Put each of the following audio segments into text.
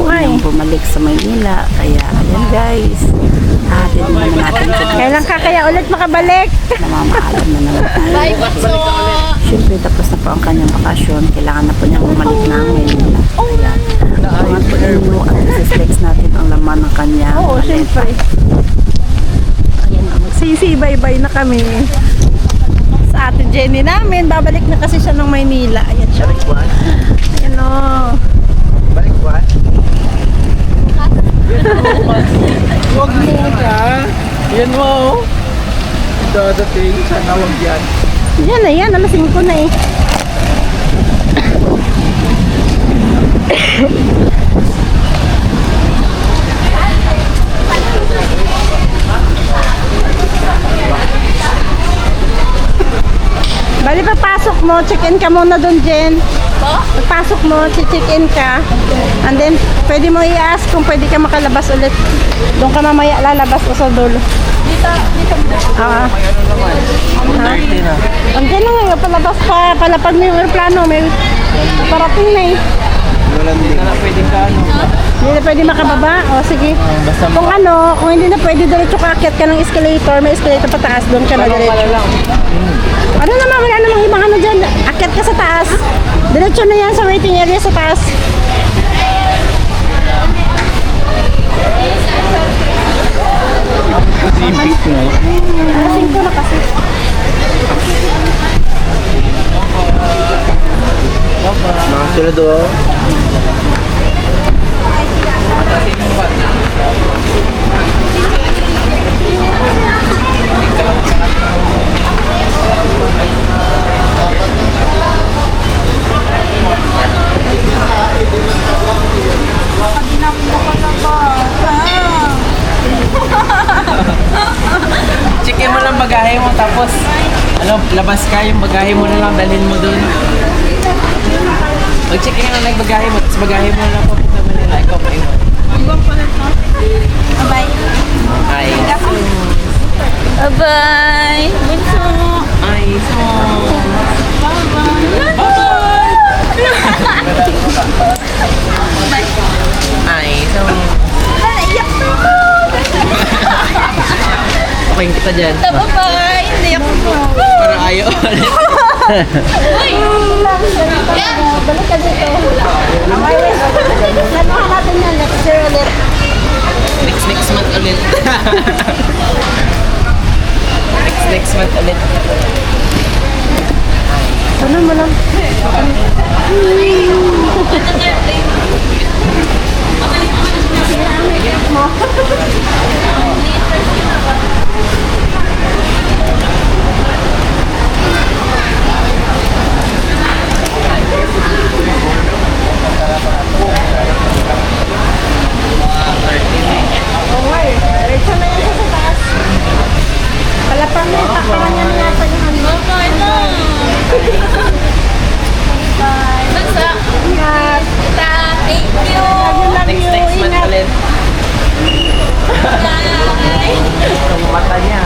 po niyang bumalik sa Maynila. Kaya, ayan guys. Hatid na natin sa Kailan ka kaya ulit makabalik? namamaalam na naman tayo. Bye, Bakso! Siyempre, tapos na po ang kanyang bakasyon. Kailangan na po niyang bumalik na ang Maynila. Kaya, abangan po ninyo at isi-flex natin ang laman ng kanyang Oo, maleta. syempre. Ayan, Magsisibay-bay na kami. Sa ate Jenny namin. Babalik na kasi siya ng Maynila. Ayan siya. Ayan o. Balik what? Huwag muna. Yan mo. Dadating. Sana huwag yan. Yan na yan. Alas 5 na eh. Bali, papasok mo, check-in ka muna doon, Jen. Pagpasok mo, check-in ka. And then, pwede mo i-ask kung pwede ka makalabas ulit. Doon ka mamaya lalabas o sa dulo. Dito. Ah. May ano naman. 30 na. Andiyan na nga, palabas pa, palapag mo yung aeroplano. May parating na eh. Walang hindi na pwedeng ka ano. Hindi na pwede makababa. O, sige. Basta Kung ano, kung hindi na pwede, diretso ka akyat ka ng escalator. May escalator pataas, doon ka na diretso. lang. Ano naman, wala namang ibang ano dyan. Akyat ka sa taas. Diretso na yan sa waiting area sa taas. Sipit na. Kasing ko na kasi. Mga sila doon. Checkin mo lang bagahe mo tapos ano, labas ka yung bagahe mo na lang dalhin mo dun. Mag-checkin ka lang bagahe mo tapos bagahe mo na lang papunta mo nila. Ikaw pa yun. Bye-bye! Ay. Bye-bye! Bunso! Ay. So. Ay. So. Naiyak na ako! Okay kita dyan. Bye-bye! Hindi ako. Para ayaw ulit. Uy! Yan! Balik ka dito. Nanuha natin yan. Next year ulit. Next month ulit. next month ulit. Ano mo lang? Diretso na yan sa taas. Palapang mo, takparan niya na yata yung ano. Bye na! Bansa! Ingat. Tita! Thank you! Love you. Next month Ingat. ulit. Bye! Ang mata niya.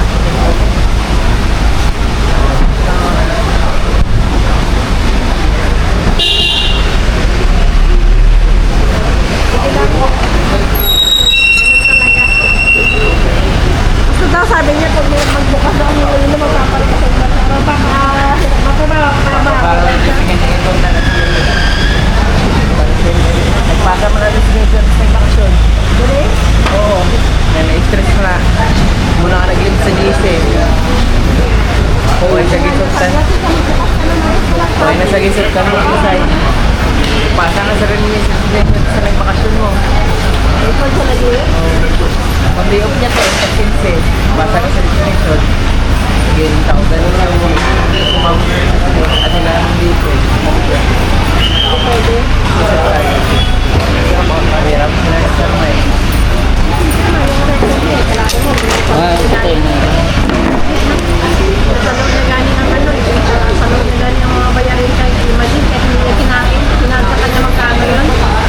Gusto daw sabi niya pag may magbukas daw ang ulo magpapalit sa iba. Parang tingin-tingin na nagpasa mo na resignation sa bakasyon. Dali? Oo. Na-stress na. Muna ka nag-live sa GC. Oo, sa Gisot-tan. Oo, nasa Gisot-tan mo kusay. Pasa ka sa resignation sa nagbakasyon mo. Ipon sa lagi. Pag day off niya to, sa 15. Pasa ka sa resignation. Sige, tao ganun lang mo. Ma'am, at sila ang dito. Pwede. Mahirap sila sa mga totoo na. Sa loob na gani ang ano, sa loob na gani ang mga bayarin kahit imagine kahit hindi niya kinain, kinasa kanya magkano yun?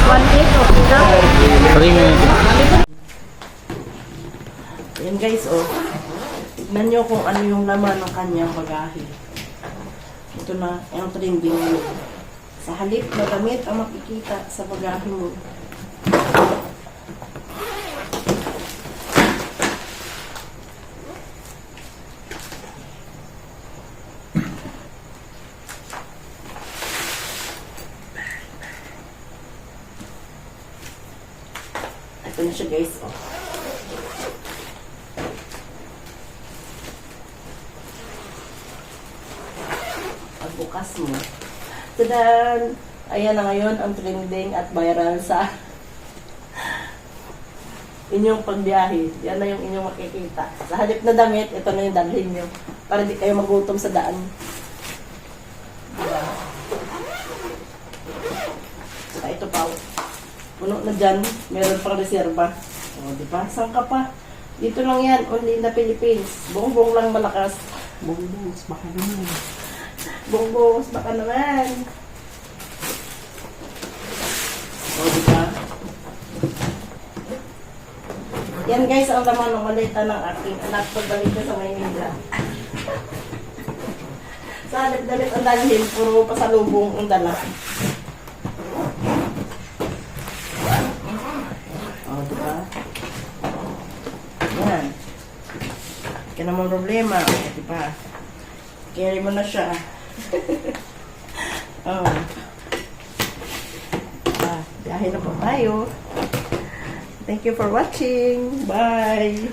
1.8 o na? Ayan guys, oh. Tignan nyo kung ano yung laman ng kanyang bagahe. Ito na, ang trending mo. Sa halip na damit ang makikita sa bagahe mo. Ito na siya guys, oh. Pagbukas mo. Tadan! Ayan na ngayon ang trending at viral sa inyong pagbiyahe. Yan na yung inyong makikita. Sa halip na damit, ito na yung dalhin nyo. Para di kayo magutom sa daan. Diba? Saka ito pa, oh. Puno na dyan, meron pang reserva. O, di ba? Saan ka pa? Dito lang yan, only in the Philippines. Bongbong lang malakas. Bongbong, baka naman. Bongbong, baka naman. O, di ba? Yan guys, ang laman ng malita ng aking anak pagbalik ko sa Maynila. Sa dalit ang dalhin, puro pasalubong ang dala. O, diba? Yan. Kaya naman problema. O, diba? Carry mo na siya. O. Biyahe na po tayo. Thank you for watching. Bye!